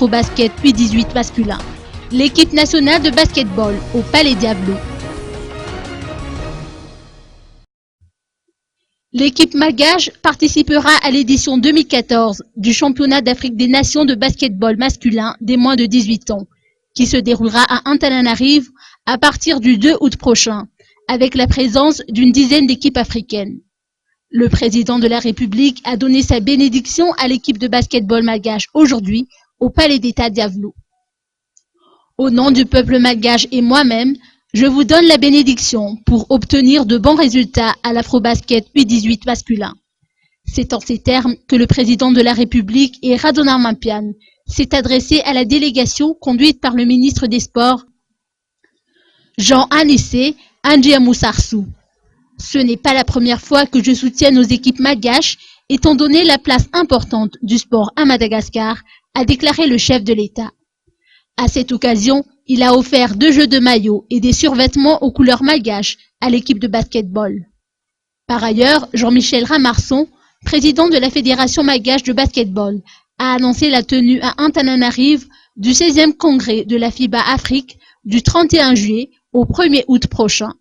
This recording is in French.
l'Afrobasket U18 masculin. L'équipe nationale de basketball au Palais Diablo. L'équipe malgache participera à l'édition 2014 du championnat d'Afrique des nations de basketball masculin des moins de 18 ans, qui se déroulera à Antananarivo à partir du 2 août prochain, avec la présence d'une dizaine d'équipes africaines. Le président de la République a donné sa bénédiction à l'équipe de basketball malgache aujourd'hui au Palais d'État Diablo. Au nom du peuple malgache et moi-même, je vous donne la bénédiction pour obtenir de bons résultats à l'Afrobasket U18 masculin. C'est en ces termes que le président de la République et Radona Mampian s'est adressé à la délégation conduite par le ministre des Sports, Jean-Anissé Andjiamoussarssou. Ce n'est pas la première fois que je soutiens nos équipes malgaches, étant donné la place importante du sport à Madagascar, a déclaré le chef de l'État. À cette occasion, il a offert 2 jeux de maillot et des survêtements aux couleurs malgaches à l'équipe de basketball. Par ailleurs, Jean-Michel Ramarson, président de la Fédération malgache de basketball, a annoncé la tenue à Antananarivo du 16e congrès de la FIBA Afrique du 31 juillet au 1er août prochain.